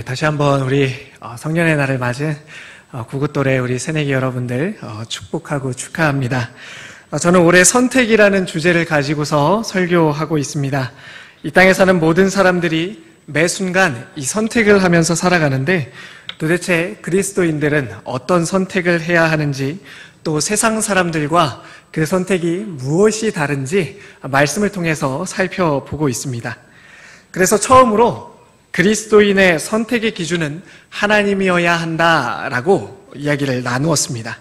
다시 한번 우리 성년의 날을 맞은 구구또래 우리 새내기 여러분들 축복하고 축하합니다. 저는 올해 선택이라는 주제를 가지고서 설교하고 있습니다. 이 땅에 사는 모든 사람들이 매 순간 이 선택을 하면서 살아가는데 도대체 그리스도인들은 어떤 선택을 해야 하는지, 또 세상 사람들과 그 선택이 무엇이 다른지 말씀을 통해서 살펴보고 있습니다. 그래서 처음으로 그리스도인의 선택의 기준은 하나님이어야 한다라고 이야기를 나누었습니다.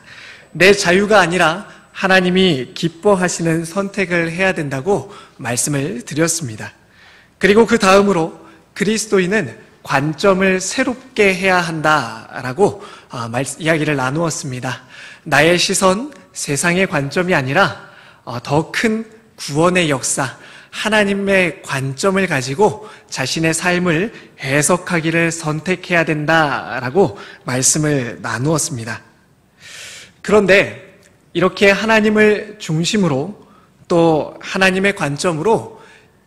내 자유가 아니라 하나님이 기뻐하시는 선택을 해야 된다고 말씀을 드렸습니다. 그리고 그 다음으로 그리스도인은 관점을 새롭게 해야 한다라고 이야기를 나누었습니다. 나의 시선, 세상의 관점이 아니라 더 큰 구원의 역사, 하나님의 관점을 가지고 자신의 삶을 해석하기를 선택해야 된다라고 말씀을 나누었습니다. 그런데 이렇게 하나님을 중심으로 또 하나님의 관점으로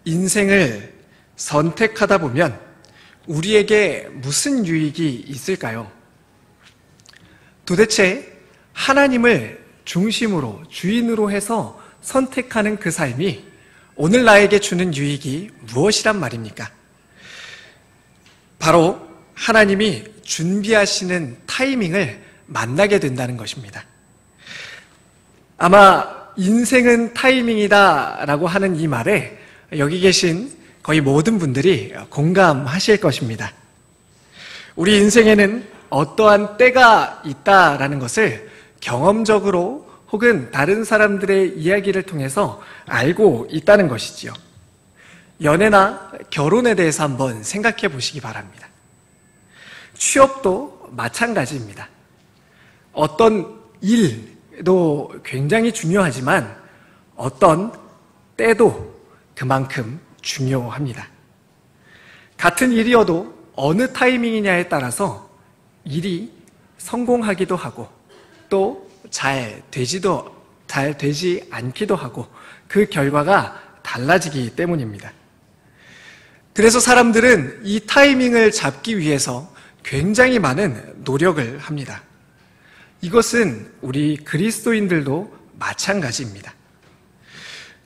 인생을 선택하다 보면 우리에게 무슨 유익이 있을까요? 도대체 하나님을 중심으로, 주인으로 해서 선택하는 그 삶이 오늘 나에게 주는 유익이 무엇이란 말입니까? 바로 하나님이 준비하시는 타이밍을 만나게 된다는 것입니다. 아마 인생은 타이밍이다 라고 하는 이 말에 여기 계신 거의 모든 분들이 공감하실 것입니다. 우리 인생에는 어떠한 때가 있다라는 것을 경험적으로 혹은 다른 사람들의 이야기를 통해서 알고 있다는 것이지요. 연애나 결혼에 대해서 한번 생각해 보시기 바랍니다. 취업도 마찬가지입니다. 어떤 일도 굉장히 중요하지만 어떤 때도 그만큼 중요합니다. 같은 일이어도 어느 타이밍이냐에 따라서 일이 성공하기도 하고 또 잘 되지 않기도 하고 그 결과가 달라지기 때문입니다. 그래서 사람들은 이 타이밍을 잡기 위해서 굉장히 많은 노력을 합니다. 이것은 우리 그리스도인들도 마찬가지입니다.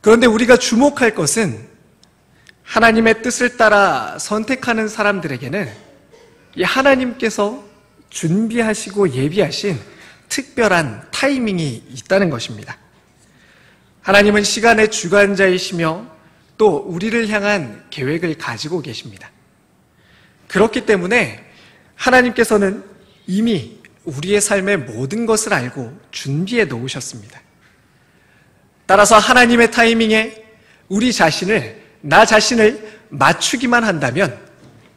그런데 우리가 주목할 것은 하나님의 뜻을 따라 선택하는 사람들에게는 이 하나님께서 준비하시고 예비하신 특별한 타이밍이 있다는 것입니다. 하나님은 시간의 주관자이시며 또 우리를 향한 계획을 가지고 계십니다. 그렇기 때문에 하나님께서는 이미 우리의 삶의 모든 것을 알고 준비해 놓으셨습니다. 따라서 하나님의 타이밍에 나 자신을 맞추기만 한다면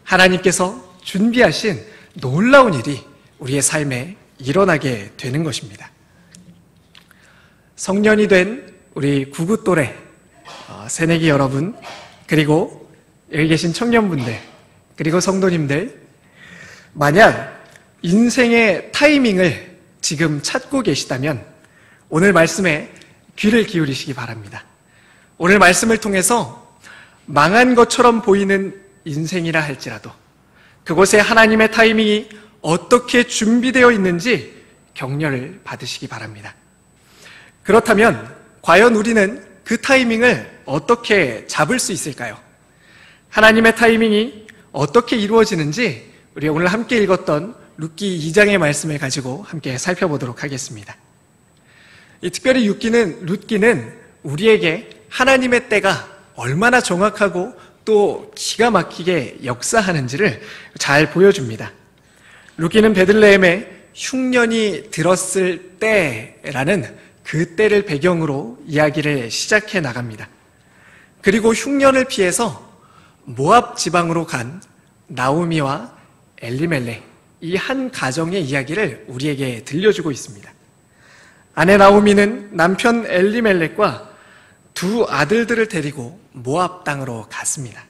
하나님께서 준비하신 놀라운 일이 우리의 삶에 일어나게 되는 것입니다. 성년이 된 우리 구구또래 새내기 여러분, 그리고 여기 계신 청년분들, 그리고 성도님들, 만약 인생의 타이밍을 지금 찾고 계시다면 오늘 말씀에 귀를 기울이시기 바랍니다. 오늘 말씀을 통해서 망한 것처럼 보이는 인생이라 할지라도 그곳에 하나님의 타이밍이 어떻게 준비되어 있는지 격려를 받으시기 바랍니다. 그렇다면 과연 우리는 그 타이밍을 어떻게 잡을 수 있을까요? 하나님의 타이밍이 어떻게 이루어지는지 우리 오늘 함께 읽었던 룻기 2장의 말씀을 가지고 함께 살펴보도록 하겠습니다. 특별히 룻기는 우리에게 하나님의 때가 얼마나 정확하고 또 기가 막히게 역사하는지를 잘 보여줍니다. 룻기는 베들레헴에 흉년이 들었을 때라는 그 때를 배경으로 이야기를 시작해 나갑니다. 그리고 흉년을 피해서 모압 지방으로 간 나오미와 엘리멜렉, 이 한 가정의 이야기를 우리에게 들려주고 있습니다. 아내 나오미는 남편 엘리멜렉과 두 아들들을 데리고 모압 땅으로 갔습니다.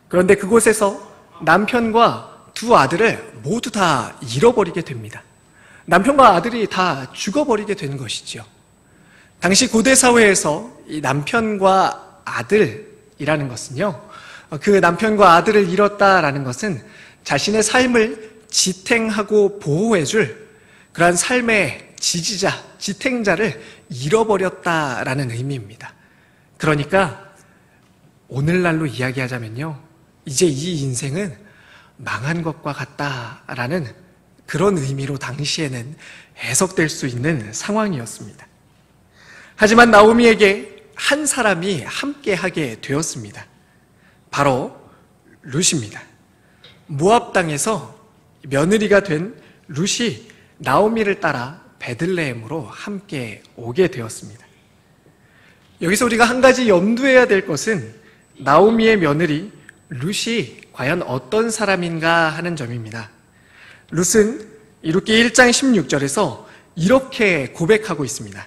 그런데 그곳에서 남편과 두 아들을 모두 다 잃어버리게 됩니다. 남편과 아들이 다 죽어버리게 되는 것이죠. 당시 고대 사회에서 이 남편과 아들이라는 것은요, 그 남편과 아들을 잃었다라는 것은 자신의 삶을 지탱하고 보호해줄 그러한 삶의 지지자, 지탱자를 잃어버렸다라는 의미입니다. 그러니까 오늘날로 이야기하자면요, 이제 이 인생은 망한 것과 같다라는 그런 의미로 당시에는 해석될 수 있는 상황이었습니다. 하지만 나오미에게 한 사람이 함께하게 되었습니다. 바로 룻입니다. 모압 땅에서 며느리가 된 룻이 나오미를 따라 베들레헴으로 함께 오게 되었습니다. 여기서 우리가 한 가지 염두해야 될 것은 나오미의 며느리 룻이 과연 어떤 사람인가 하는 점입니다. 룻은 이룻기 1장 16절에서 이렇게 고백하고 있습니다.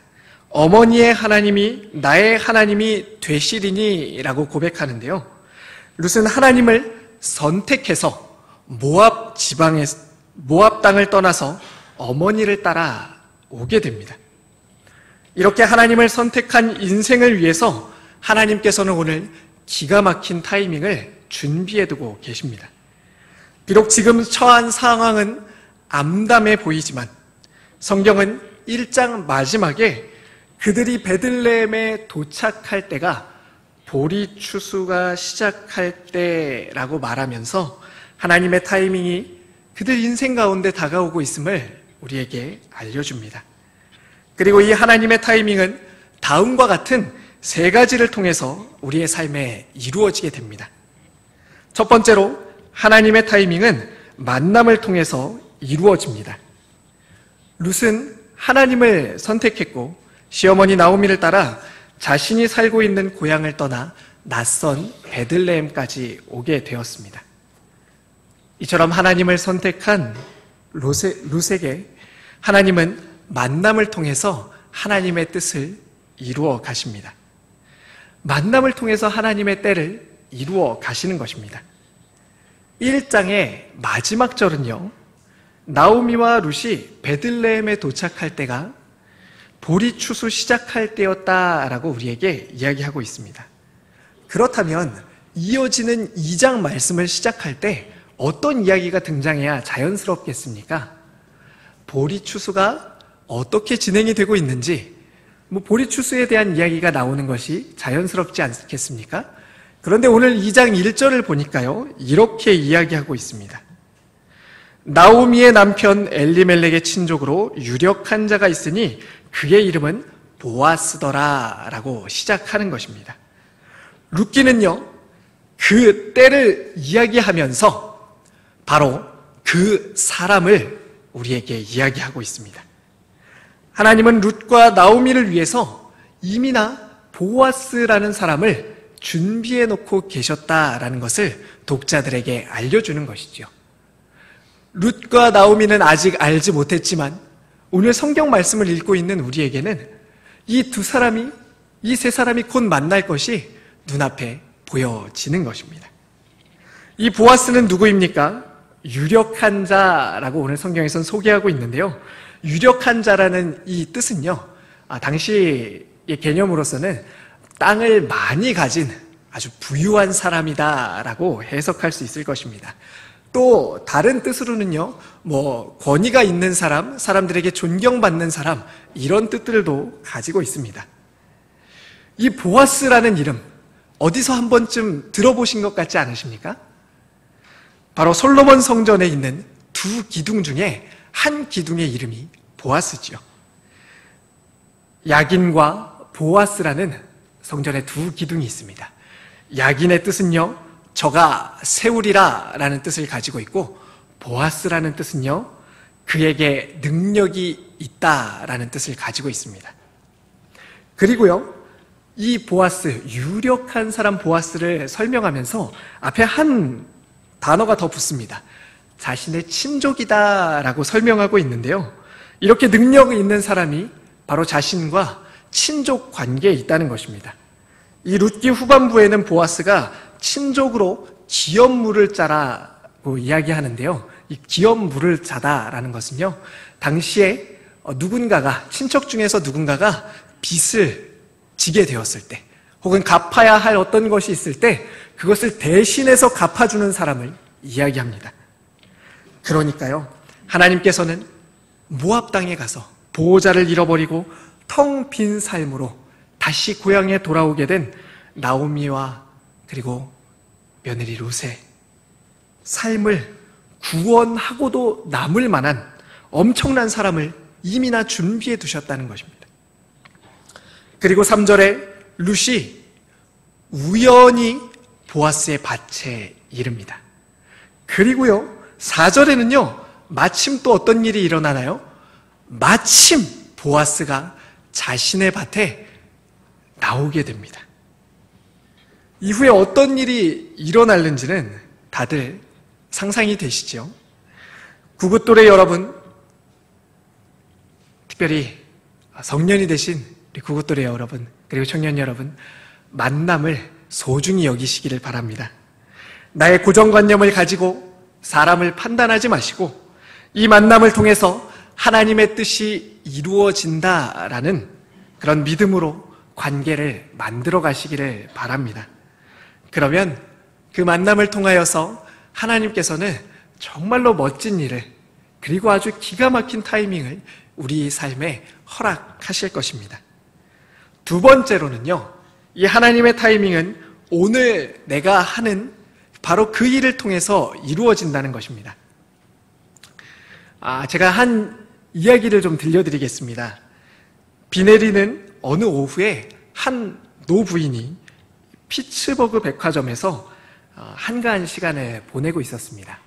어머니의 하나님이 나의 하나님이 되시리니 라고 고백하는데요, 룻은 하나님을 선택해서 모압 땅을 떠나서 어머니를 따라 오게 됩니다. 이렇게 하나님을 선택한 인생을 위해서 하나님께서는 오늘 기가 막힌 타이밍을 준비해두고 계십니다. 비록 지금 처한 상황은 암담해 보이지만 성경은 1장 마지막에 그들이 베들레헴에 도착할 때가 보리 추수가 시작할 때라고 말하면서 하나님의 타이밍이 그들 인생 가운데 다가오고 있음을 우리에게 알려줍니다. 그리고 이 하나님의 타이밍은 다음과 같은 세 가지를 통해서 우리의 삶에 이루어지게 됩니다. 첫 번째로 하나님의 타이밍은 만남을 통해서 이루어집니다. 룻은 하나님을 선택했고 시어머니 나오미를 따라 자신이 살고 있는 고향을 떠나 낯선 베들레헴까지 오게 되었습니다. 이처럼 하나님을 선택한 룻에게 하나님은 만남을 통해서 하나님의 뜻을 이루어 가십니다. 만남을 통해서 하나님의 때를 이루어 가시는 것입니다. 1장의 마지막 절은요, 나오미와 룻이 베들레헴에 도착할 때가 보리 추수 시작할 때였다라고 우리에게 이야기하고 있습니다. 그렇다면 이어지는 2장 말씀을 시작할 때 어떤 이야기가 등장해야 자연스럽겠습니까? 보리 추수가 어떻게 진행이 되고 있는지, 보리 추수에 대한 이야기가 나오는 것이 자연스럽지 않겠습니까? 그런데 오늘 2장 1절을 보니까요, 이렇게 이야기하고 있습니다. 나오미의 남편 엘리멜렉의 친족으로 유력한 자가 있으니 그의 이름은 보아스더라 라고 시작하는 것입니다. 룻기는요, 그 때를 이야기하면서 바로 그 사람을 우리에게 이야기하고 있습니다. 하나님은 룻과 나오미를 위해서 이미나 보아스라는 사람을 준비해 놓고 계셨다라는 것을 독자들에게 알려주는 것이죠. 룻과 나오미는 아직 알지 못했지만 오늘 성경 말씀을 읽고 있는 우리에게는 이 세 사람이 곧 만날 것이 눈앞에 보여지는 것입니다. 이 보아스는 누구입니까? 유력한 자라고 오늘 성경에서는 소개하고 있는데요, 유력한 자라는 이 뜻은요, 당시의 개념으로서는 땅을 많이 가진 아주 부유한 사람이다라고 해석할 수 있을 것입니다. 또 다른 뜻으로는요, 권위가 있는 사람, 사람들에게 존경받는 사람, 이런 뜻들도 가지고 있습니다. 이 보아스라는 이름, 어디서 한 번쯤 들어보신 것 같지 않으십니까? 바로 솔로몬 성전에 있는 두 기둥 중에 한 기둥의 이름이 보아스죠. 야긴과 보아스라는 성전에 두 기둥이 있습니다. 야긴의 뜻은요, 저가 세우리라 라는 뜻을 가지고 있고, 보아스라는 뜻은요, 그에게 능력이 있다라는 뜻을 가지고 있습니다. 그리고요, 이 보아스, 유력한 사람 보아스를 설명하면서 앞에 한 단어가 더 붙습니다. 자신의 친족이다라고 설명하고 있는데요, 이렇게 능력이 있는 사람이 바로 자신과 친족 관계에 있다는 것입니다. 이 룻기 후반부에는 보아스가 친족으로 기업물을 짜라고 이야기하는데요, 이 기업물을 짜다라는 것은요, 당시에 누군가가, 친척 중에서 누군가가 빚을 지게 되었을 때, 혹은 갚아야 할 어떤 것이 있을 때 그것을 대신해서 갚아주는 사람을 이야기합니다. 그러니까요, 하나님께서는 모압 땅에 가서 보호자를 잃어버리고 텅 빈 삶으로 다시 고향에 돌아오게 된 나오미와 그리고 며느리 룻의 삶을 구원하고도 남을 만한 엄청난 사람을 이미나 준비해 두셨다는 것입니다. 그리고 3절에 룻이 우연히 보아스의 밭에 이릅니다. 그리고요, 4절에는요, 마침 또 어떤 일이 일어나나요? 마침 보아스가 자신의 밭에 나오게 됩니다. 이후에 어떤 일이 일어날는지는 다들 상상이 되시죠? 구구또래 여러분, 특별히 성년이 되신 우리 구구또래 여러분, 그리고 청년 여러분, 만남을 소중히 여기시기를 바랍니다. 나의 고정관념을 가지고 사람을 판단하지 마시고 이 만남을 통해서 하나님의 뜻이 이루어진다라는 그런 믿음으로 관계를 만들어 가시기를 바랍니다. 그러면 그 만남을 통하여서 하나님께서는 정말로 멋진 일을, 그리고 아주 기가 막힌 타이밍을 우리 삶에 허락하실 것입니다. 두 번째로는요, 이 하나님의 타이밍은 오늘 내가 하는 바로 그 일을 통해서 이루어진다는 것입니다. 제가 한 이야기를 좀 들려드리겠습니다. 비 내리는 어느 오후에 한 노부인이 피츠버그 백화점에서 한가한 시간을 보내고 있었습니다.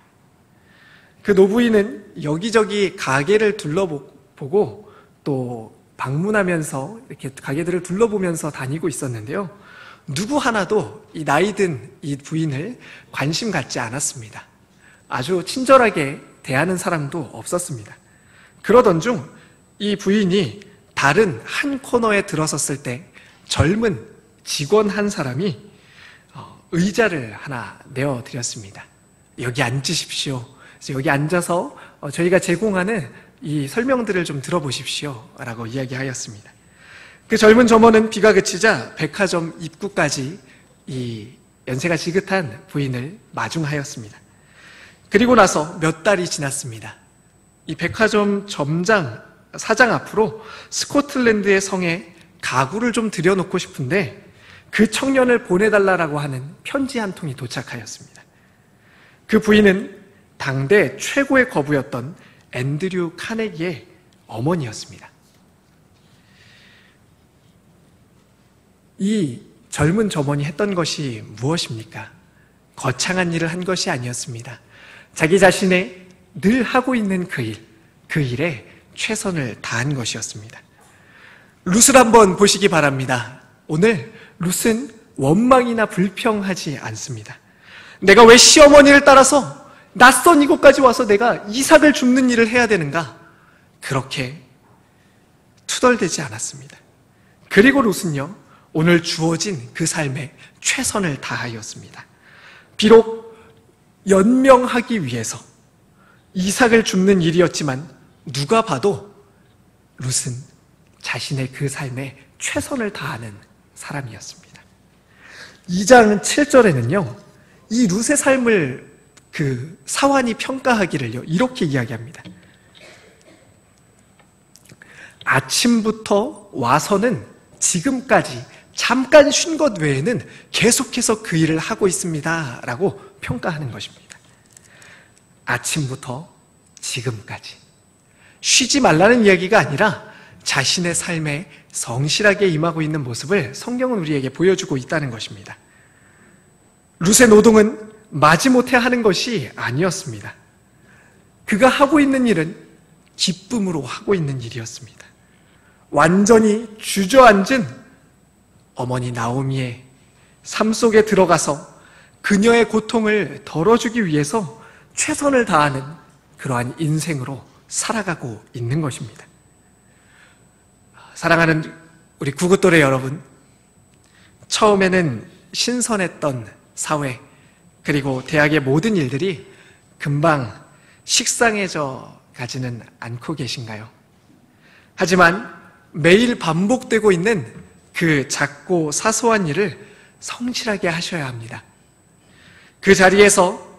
그 노부인은 여기저기 가게를 둘러보고 또 방문하면서 이렇게 가게들을 둘러보면서 다니고 있었는데요, 누구 하나도 이 나이든 이 부인을 관심 갖지 않았습니다. 아주 친절하게 대하는 사람도 없었습니다. 그러던 중 이 부인이 다른 한 코너에 들어섰을 때 젊은 직원 한 사람이 의자를 하나 내어드렸습니다. 여기 앉으십시오. 여기 앉아서 저희가 제공하는 이 설명들을 좀 들어보십시오 라고 이야기하였습니다. 그 젊은 점원은 비가 그치자 백화점 입구까지 이 연세가 지긋한 부인을 마중하였습니다. 그리고 나서 몇 달이 지났습니다. 이 백화점 사장 앞으로 스코틀랜드의 성에 가구를 좀 들여놓고 싶은데 그 청년을 보내달라고 하는 편지 한 통이 도착하였습니다. 그 부인은 당대 최고의 거부였던 앤드류 카네기의 어머니였습니다. 이 젊은 점원이 했던 것이 무엇입니까? 거창한 일을 한 것이 아니었습니다. 자기 자신의 늘 하고 있는 그 일에 최선을 다한 것이었습니다. 룻을 한번 보시기 바랍니다. 오늘 룻은 원망이나 불평하지 않습니다. 내가 왜 시어머니를 따라서 낯선 이곳까지 와서 내가 이삭을 줍는 일을 해야 되는가? 그렇게 투덜대지 않았습니다. 그리고 룻은요, 오늘 주어진 그 삶에 최선을 다하였습니다. 비록 연명하기 위해서 이삭을 줍는 일이었지만 누가 봐도 룻은 자신의 그 삶에 최선을 다하는 사람이었습니다. 2장 7절에는요, 이 룻의 삶을 그 사환이 평가하기를요, 이렇게 이야기합니다. 아침부터 와서는 지금까지 잠깐 쉰 것 외에는 계속해서 그 일을 하고 있습니다 라고 평가하는 것입니다. 아침부터 지금까지 쉬지 말라는 이야기가 아니라 자신의 삶에 성실하게 임하고 있는 모습을 성경은 우리에게 보여주고 있다는 것입니다. 룻의 노동은 마지못해 하는 것이 아니었습니다. 그가 하고 있는 일은 기쁨으로 하고 있는 일이었습니다. 완전히 주저앉은 어머니 나오미의 삶 속에 들어가서 그녀의 고통을 덜어주기 위해서 최선을 다하는 그러한 인생으로 살아가고 있는 것입니다. 사랑하는 우리 구구또래 여러분, 처음에는 신선했던 사회 그리고 대학의 모든 일들이 금방 식상해져 가지는 않고 계신가요? 하지만 매일 반복되고 있는 그 작고 사소한 일을 성실하게 하셔야 합니다. 그 자리에서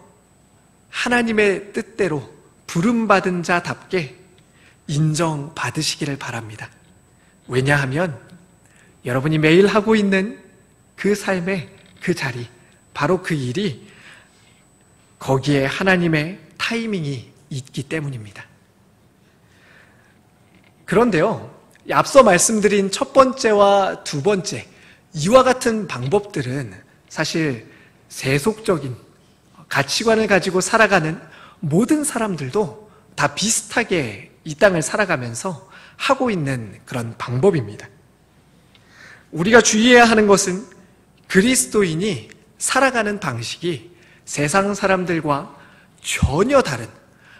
하나님의 뜻대로 부름받은 자답게 인정받으시기를 바랍니다. 왜냐하면 여러분이 매일 하고 있는 그 삶의 그 자리, 바로 그 일이 거기에 하나님의 타이밍이 있기 때문입니다. 그런데요, 앞서 말씀드린 첫 번째와 두 번째, 이와 같은 방법들은 사실 세속적인 가치관을 가지고 살아가는 모든 사람들도 다 비슷하게 이 땅을 살아가면서 하고 있는 그런 방법입니다. 우리가 주의해야 하는 것은 그리스도인이 살아가는 방식이 세상 사람들과 전혀 다른,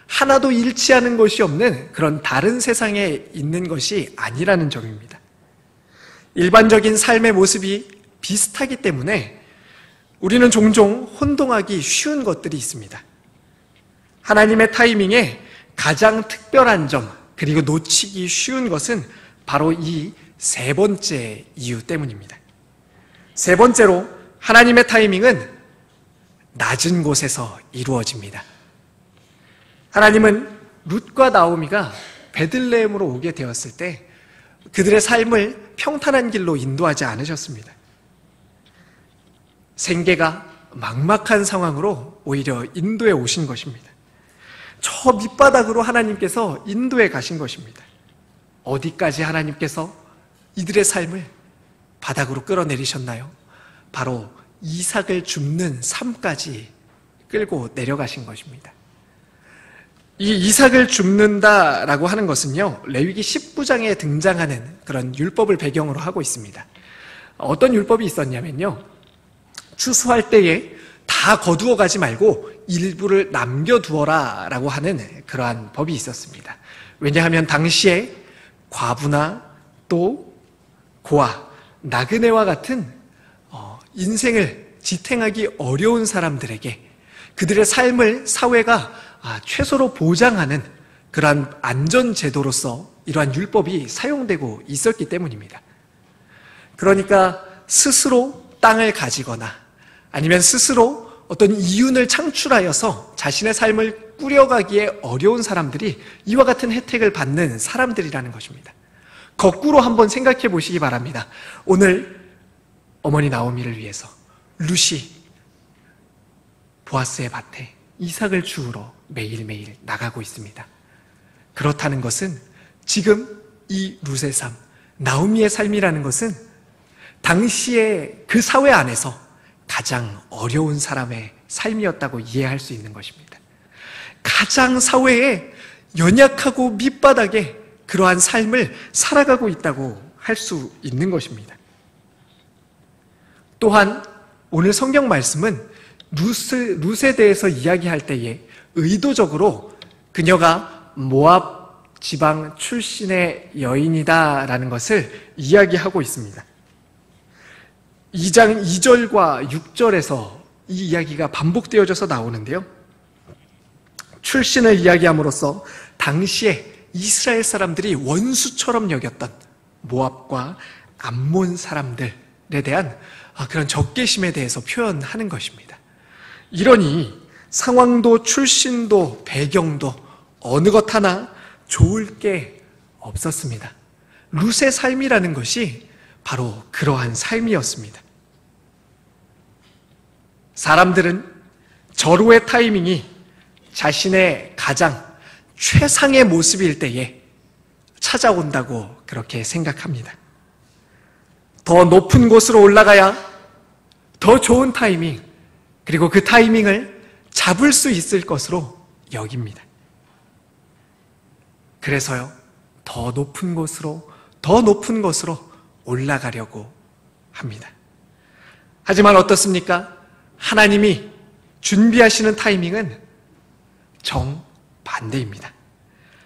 하나도 일치하는 것이 없는 그런 다른 세상에 있는 것이 아니라는 점입니다. 일반적인 삶의 모습이 비슷하기 때문에 우리는 종종 혼동하기 쉬운 것들이 있습니다. 하나님의 타이밍에 가장 특별한 점, 그리고 놓치기 쉬운 것은 바로 이 세 번째 이유 때문입니다. 세 번째로, 하나님의 타이밍은 낮은 곳에서 이루어집니다. 하나님은 룻과 나오미가 베들레헴으로 오게 되었을 때 그들의 삶을 평탄한 길로 인도하지 않으셨습니다. 생계가 막막한 상황으로 오히려 인도에 오신 것입니다. 저 밑바닥으로 하나님께서 인도에 가신 것입니다. 어디까지 하나님께서 이들의 삶을 바닥으로 끌어내리셨나요? 바로 이삭을 줍는 삶까지 끌고 내려가신 것입니다. 이 이삭을 줍는다라고 하는 것은요, 레위기 19장에 등장하는 그런 율법을 배경으로 하고 있습니다. 어떤 율법이 있었냐면요, 추수할 때에 다 거두어 가지 말고 일부를 남겨두어라 라고 하는 그러한 법이 있었습니다. 왜냐하면 당시에 과부나 또 고아, 나그네와 같은 인생을 지탱하기 어려운 사람들에게 그들의 삶을 사회가 최소로 보장하는 그러한 안전제도로서 이러한 율법이 사용되고 있었기 때문입니다. 그러니까 스스로 땅을 가지거나 아니면 스스로 어떤 이윤을 창출하여서 자신의 삶을 꾸려가기에 어려운 사람들이 이와 같은 혜택을 받는 사람들이라는 것입니다. 거꾸로 한번 생각해 보시기 바랍니다. 오늘 어머니 나오미를 위해서 룻이 보아스의 밭에 이삭을 주우러 매일매일 나가고 있습니다. 그렇다는 것은 지금 이 룻의 삶, 나오미의 삶이라는 것은 당시의 그 사회 안에서 가장 어려운 사람의 삶이었다고 이해할 수 있는 것입니다. 가장 사회에 연약하고 밑바닥에 그러한 삶을 살아가고 있다고 할 수 있는 것입니다. 또한 오늘 성경 말씀은 룻에 대해서 이야기할 때에 의도적으로 그녀가 모압 지방 출신의 여인이다라는 것을 이야기하고 있습니다. 2장 2절과 6절에서 이 이야기가 반복되어져서 나오는데요. 출신을 이야기함으로써 당시에 이스라엘 사람들이 원수처럼 여겼던 모압과 암몬 사람들에 대한 그런 적개심에 대해서 표현하는 것입니다. 이러니 상황도 출신도 배경도 어느 것 하나 좋을 게 없었습니다. 룻의 삶이라는 것이 바로 그러한 삶이었습니다. 사람들은 절호의 타이밍이 자신의 가장 최상의 모습일 때에 찾아온다고 그렇게 생각합니다. 더 높은 곳으로 올라가야 더 좋은 타이밍, 그리고 그 타이밍을 잡을 수 있을 것으로 여깁니다. 그래서요, 더 높은 곳으로 올라가려고 합니다. 하지만 어떻습니까? 하나님이 준비하시는 타이밍은 정반대입니다.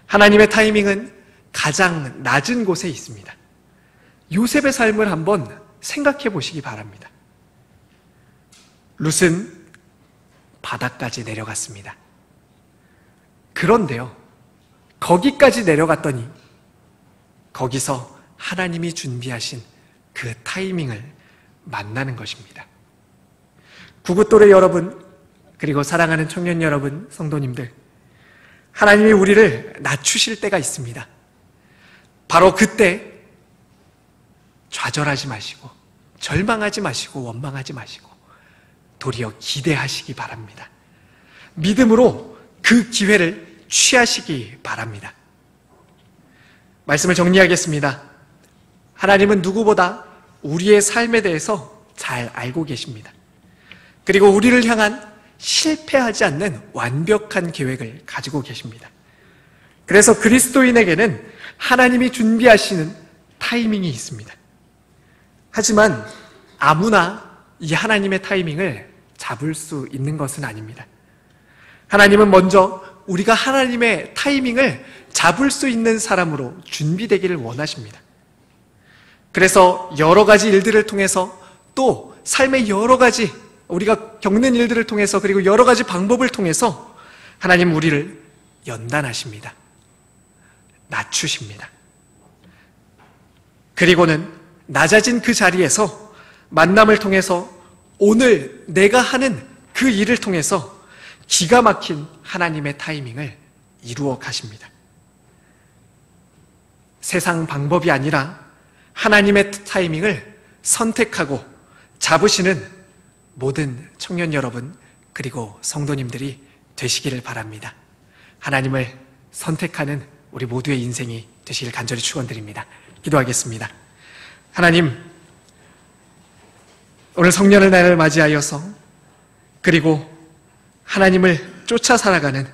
하나님의 타이밍은 가장 낮은 곳에 있습니다. 요셉의 삶을 한번 생각해 보시기 바랍니다. 룻은 바다까지 내려갔습니다. 그런데요, 거기까지 내려갔더니 거기서 하나님이 준비하신 그 타이밍을 만나는 것입니다. 구구또래 여러분, 그리고 사랑하는 청년 여러분, 성도님들, 하나님이 우리를 낮추실 때가 있습니다. 바로 그때 좌절하지 마시고 절망하지 마시고 원망하지 마시고 도리어 기대하시기 바랍니다. 믿음으로 그 기회를 취하시기 바랍니다. 말씀을 정리하겠습니다. 하나님은 누구보다 우리의 삶에 대해서 잘 알고 계십니다. 그리고 우리를 향한 실패하지 않는 완벽한 계획을 가지고 계십니다. 그래서 그리스도인에게는 하나님이 준비하시는 타이밍이 있습니다. 하지만 아무나 이 하나님의 타이밍을 잡을 수 있는 것은 아닙니다. 하나님은 먼저 우리가 하나님의 타이밍을 잡을 수 있는 사람으로 준비되기를 원하십니다. 그래서 여러 가지 일들을 통해서 또 삶의 여러 가지 우리가 겪는 일들을 통해서 그리고 여러 가지 방법을 통해서 하나님 우리를 연단하십니다. 낮추십니다. 그리고는 낮아진 그 자리에서 만남을 통해서 오늘 내가 하는 그 일을 통해서 기가 막힌 하나님의 타이밍을 이루어 가십니다. 세상 방법이 아니라 하나님의 타이밍을 선택하고 잡으시는 모든 청년 여러분 그리고 성도님들이 되시기를 바랍니다. 하나님을 선택하는 우리 모두의 인생이 되시길 간절히 축원드립니다. 기도하겠습니다. 하나님, 오늘 성년의 날을 맞이하여서 그리고 하나님을 쫓아 살아가는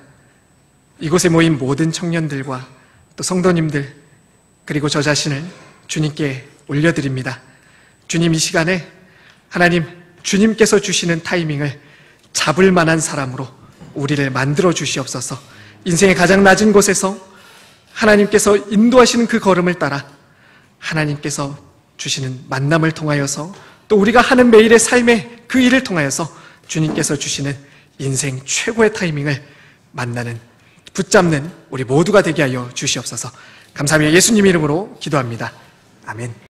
이곳에 모인 모든 청년들과 또 성도님들 그리고 저 자신을 주님께 올려드립니다. 주님, 이 시간에 하나님 주님께서 주시는 타이밍을 잡을 만한 사람으로 우리를 만들어 주시옵소서. 인생의 가장 낮은 곳에서 하나님께서 인도하시는 그 걸음을 따라 하나님께서 주시는 만남을 통하여서 또 우리가 하는 매일의 삶의 그 일을 통하여서 주님께서 주시는 인생 최고의 타이밍을 만나는 붙잡는 우리 모두가 되게 하여 주시옵소서. 감사하며 예수님 이름으로 기도합니다. 아멘.